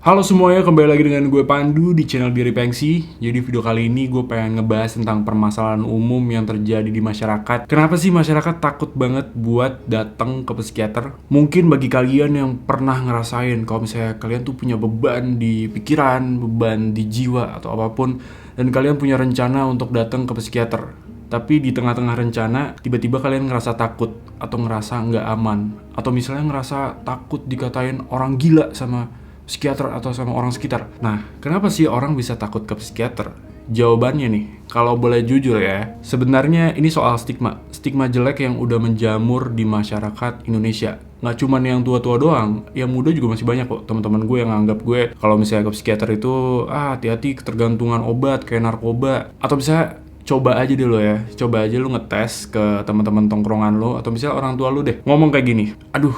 Halo semuanya, kembali lagi dengan gue Pandu di channel Diri Pengsi. Jadi video kali ini gue pengen ngebahas tentang permasalahan umum yang terjadi di masyarakat. Kenapa sih masyarakat takut banget buat datang ke psikiater? Mungkin bagi kalian yang pernah ngerasain kalau misalnya kalian tuh punya beban di pikiran, beban di jiwa atau apapun, dan kalian punya rencana untuk datang ke psikiater. Tapi di tengah-tengah rencana, tiba-tiba kalian ngerasa takut atau ngerasa nggak aman. Atau misalnya ngerasa takut dikatain orang gila sama psikiater atau sama orang sekitar. Nah, kenapa sih orang bisa takut ke psikiater? Jawabannya nih, kalau boleh jujur ya, sebenarnya ini soal stigma. Stigma jelek yang udah menjamur di masyarakat Indonesia. Nggak cuman yang tua-tua doang, yang muda juga masih banyak kok. Teman-teman gue yang nganggap gue kalau misalnya ke psikiater itu, hati-hati ketergantungan obat kayak narkoba. Atau misalnya coba aja dulu ya, coba aja lu ngetes ke teman-teman tongkrongan lu atau misalnya orang tua lu deh. Ngomong kayak gini, aduh,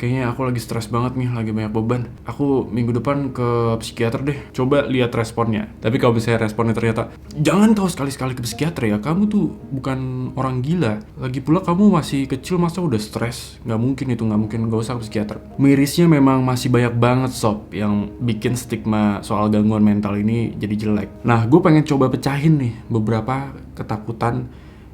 kayaknya aku lagi stres banget nih, lagi banyak beban. Aku minggu depan ke psikiater deh. Coba lihat responnya. Tapi kalau misalnya responnya ternyata, jangan kau sekali-sekali ke psikiater ya. Kamu tuh bukan orang gila. Lagi pula kamu masih kecil, masa udah stres? Nggak mungkin itu, nggak mungkin. Nggak usah ke psikiater. Mirisnya memang masih banyak banget sob yang bikin stigma soal gangguan mental ini jadi jelek. Nah, gue pengen coba pecahin nih beberapa ketakutan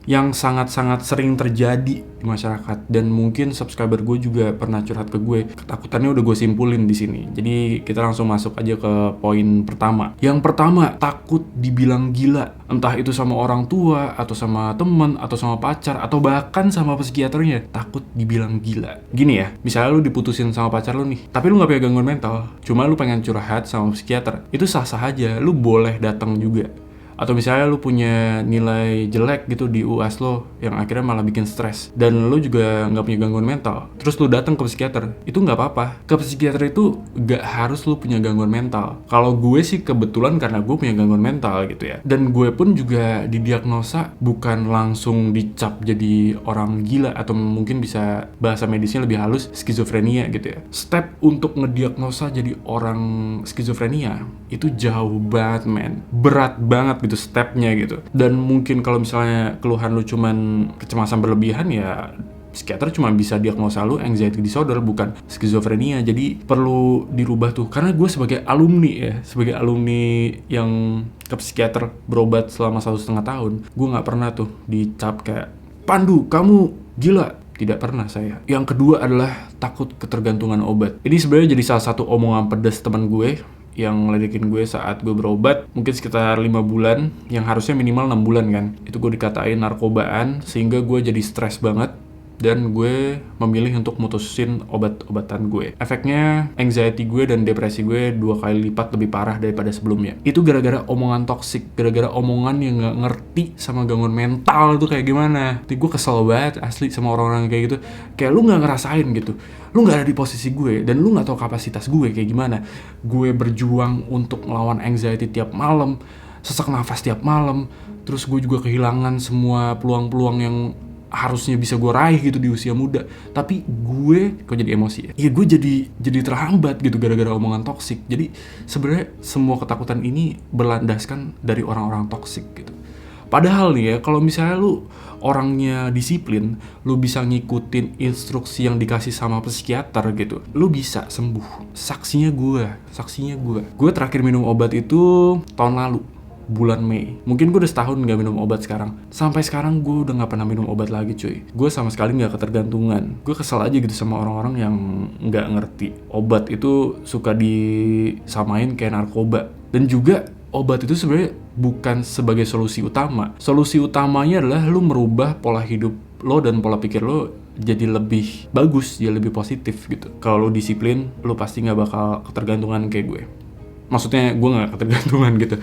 yang sangat-sangat sering terjadi di masyarakat, dan mungkin subscriber gue juga pernah curhat ke gue. Ketakutannya udah gue simpulin di sini. Jadi kita langsung masuk aja ke poin pertama. Yang pertama, takut dibilang gila. Entah itu sama orang tua, atau sama temen, atau sama pacar, atau bahkan sama psikiaternya. Takut dibilang gila. Gini ya, misalnya lu diputusin sama pacar lu nih, tapi lu gak punya gangguan mental, cuma lu pengen curhat sama psikiater. Itu sah-sah aja, lu boleh datang juga. Atau misalnya lu punya nilai jelek gitu di UAS lo yang akhirnya malah bikin stres, dan lu juga nggak punya gangguan mental, terus lu datang ke psikiater, itu nggak apa-apa. Ke psikiater itu nggak harus lu punya gangguan mental. Kalau gue sih kebetulan karena gue punya gangguan mental gitu ya, dan gue pun juga didiagnosa bukan langsung dicap jadi orang gila, atau mungkin bisa bahasa medisnya lebih halus skizofrenia gitu ya. Step untuk ngediagnosa jadi orang skizofrenia itu jauh banget men, berat banget gitu stepnya gitu. Dan mungkin kalau misalnya keluhan lu cuman kecemasan berlebihan, ya psikiater cuma bisa diagnosa lu anxiety disorder, bukan skizofrenia. Jadi perlu dirubah tuh. Karena gue sebagai alumni yang ke psikiater berobat selama 1,5 tahun, gue nggak pernah tuh dicap kayak, Pandu, kamu gila. Tidak pernah saya. Yang kedua adalah takut ketergantungan obat. Ini sebenarnya jadi salah satu omongan pedas teman gue yang ngeledekin gue saat gue berobat mungkin sekitar 5 bulan, yang harusnya minimal 6 bulan kan. Itu gue dikatain narkobaan, sehingga gue jadi stres banget, dan gue memilih untuk mutusin obat-obatan gue. Efeknya anxiety gue dan depresi gue 2 kali lipat lebih parah daripada sebelumnya. Itu gara-gara omongan toksik, gara-gara omongan yang gak ngerti sama gangguan mental itu kayak gimana. Jadi gue kesel banget asli sama orang-orang kayak gitu. Kayak lu gak ngerasain gitu, lu gak ada di posisi gue, dan lu gak tahu kapasitas gue kayak gimana. Gue berjuang untuk ngelawan anxiety tiap malam, sesak nafas tiap malam. Terus gue juga kehilangan semua peluang-peluang yang harusnya bisa gue raih gitu di usia muda. Tapi gue kok jadi emosi ya? Iya, gue jadi terhambat gitu gara-gara omongan toksik. Jadi sebenarnya semua ketakutan ini berlandaskan dari orang-orang toksik gitu. Padahal nih ya, kalau misalnya lu orangnya disiplin, lu bisa ngikutin instruksi yang dikasih sama psikiater gitu, lu bisa sembuh. Saksinya gue. Gue terakhir minum obat itu tahun lalu, bulan Mei. Mungkin gue udah setahun gak minum obat sekarang. Sampai sekarang gue udah gak pernah minum obat lagi cuy. Gue sama sekali gak ketergantungan. Gue kesel aja gitu sama orang-orang yang gak ngerti. Obat itu suka disamain kayak narkoba. Dan juga obat itu sebenarnya bukan sebagai solusi utama. Solusi utamanya adalah lu merubah pola hidup lo dan pola pikir lo jadi lebih bagus, jadi lebih positif gitu. Kalau lo disiplin, lo pasti gak bakal ketergantungan kayak gue. Maksudnya gue gak ketergantungan gitu.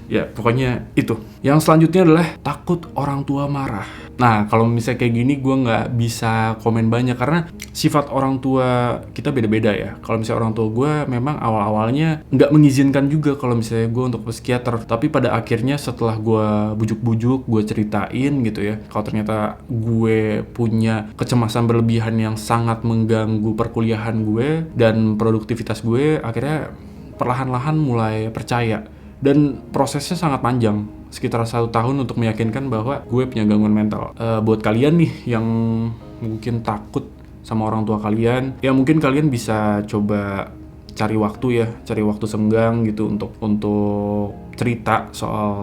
Ya pokoknya itu. Yang selanjutnya adalah takut orang tua marah. Nah kalau misalnya kayak gini gue gak bisa komen banyak, karena sifat orang tua kita beda-beda ya. Kalau misalnya orang tua gue memang awal-awalnya gak mengizinkan juga kalau misalnya gue untuk ke psikiater. Tapi pada akhirnya setelah gue bujuk-bujuk, gue ceritain gitu ya, kalau ternyata gue punya kecemasan berlebihan yang sangat mengganggu perkuliahan gue dan produktivitas gue, akhirnya perlahan-lahan mulai percaya. Dan prosesnya sangat panjang, sekitar 1 tahun untuk meyakinkan bahwa gue punya gangguan mental. Buat kalian nih yang mungkin takut sama orang tua kalian, ya mungkin kalian bisa coba cari waktu senggang gitu untuk cerita soal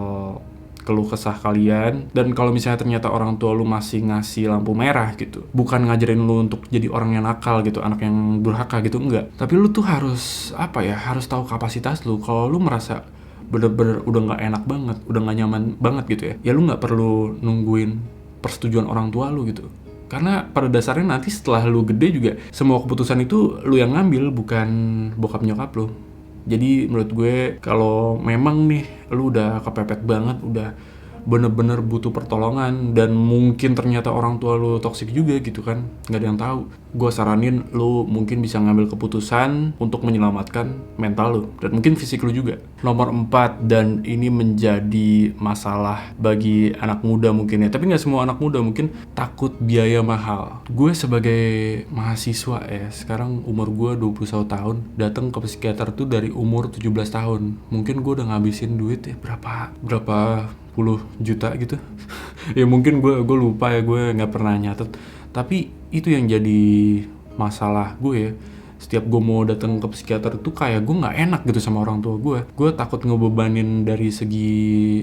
keluh kesah kalian. Dan kalau misalnya ternyata orang tua lu masih ngasih lampu merah gitu, bukan ngajarin lu untuk jadi orang yang nakal gitu, anak yang durhaka gitu, enggak, tapi lu tuh harus harus tahu kapasitas lu. Kalau lu merasa bener-bener udah nggak enak banget, udah nggak nyaman banget gitu ya lu nggak perlu nungguin persetujuan orang tua lu gitu. Karena pada dasarnya nanti setelah lu gede juga, semua keputusan itu lu yang ngambil, bukan bokap nyokap lu. Jadi menurut gue, kalau memang nih lu udah kepepet banget, udah bener-bener butuh pertolongan, dan mungkin ternyata orang tua lu toksik juga gitu kan, nggak ada yang tahu, gue saranin lu mungkin bisa ngambil keputusan untuk menyelamatkan mental lu dan mungkin fisik lu juga. Nomor 4, dan ini menjadi masalah bagi anak muda mungkin ya, tapi nggak semua anak muda, mungkin takut biaya mahal. Gue sebagai mahasiswa ya, sekarang umur gue 21 tahun, datang ke psikiater tuh dari umur 17 tahun. Mungkin gue udah ngabisin duit ya berapa puluh juta gitu. Ya mungkin gue lupa ya, gue nggak pernah nyatet. Tapi itu yang jadi masalah gue ya. Setiap gue mau datang ke psikiater tuh kayak gue nggak enak gitu sama orang tua gue. Gue takut ngebebanin dari segi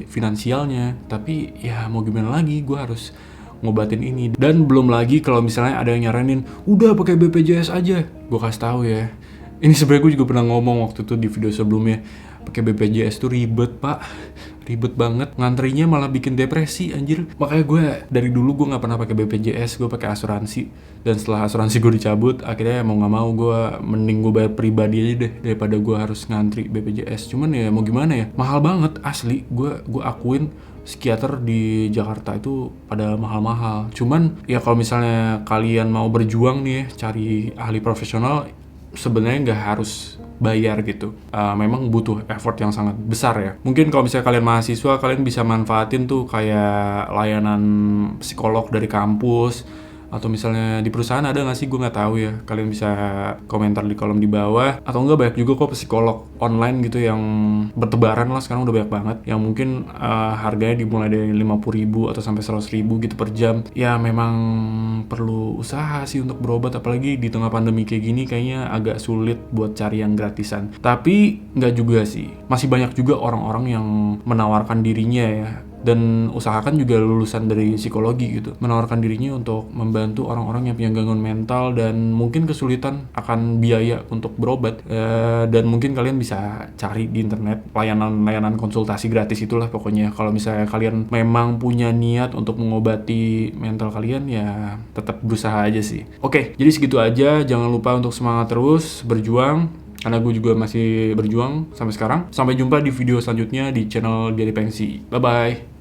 finansialnya. Tapi ya mau gimana lagi, gue harus ngobatin ini. Dan belum lagi kalau misalnya ada yang nyaranin, udah pakai BPJS aja. Gue kasih tahu ya, ini sebenarnya gue juga pernah ngomong waktu itu di video sebelumnya, pakai BPJS tuh ribet pak, ribet banget, ngantrinya malah bikin depresi anjir. Makanya gue dari dulu gue nggak pernah pakai BPJS, gue pakai asuransi. Dan setelah asuransi gue dicabut, akhirnya mau nggak mau gue mending gue bayar pribadi aja deh daripada gue harus ngantri BPJS. Cuman ya mau gimana ya, mahal banget asli. Gue akuin psikiater di Jakarta itu pada mahal-mahal. Cuman ya kalau misalnya kalian mau berjuang nih ya, cari ahli profesional, sebenarnya nggak harus bayar gitu. Memang butuh effort yang sangat besar ya. Mungkin kalau misalnya kalian mahasiswa, kalian bisa manfaatin tuh kayak layanan psikolog dari kampus, atau misalnya di perusahaan ada nggak sih, gue nggak tahu ya. Kalian bisa komentar di kolom di bawah. Atau enggak, banyak juga kok psikolog online gitu yang bertebaran lah, sekarang udah banyak banget, yang mungkin harganya dimulai dari 50.000 atau sampai 100.000 gitu per jam. Ya memang perlu usaha sih untuk berobat, apalagi di tengah pandemi kayak gini kayaknya agak sulit buat cari yang gratisan. Tapi nggak juga sih, masih banyak juga orang-orang yang menawarkan dirinya ya, dan usahakan juga lulusan dari psikologi gitu, menawarkan dirinya untuk membantu orang-orang yang punya gangguan mental dan mungkin kesulitan akan biaya untuk berobat. Dan mungkin kalian bisa cari di internet layanan konsultasi gratis itulah pokoknya. Kalau misalnya kalian memang punya niat untuk mengobati mental kalian, ya tetap berusaha aja sih. Oke, jadi segitu aja. Jangan lupa untuk semangat terus berjuang, karena gue juga masih berjuang sampai sekarang. Sampai jumpa di video selanjutnya di channel Biari Pengsi. Bye-bye.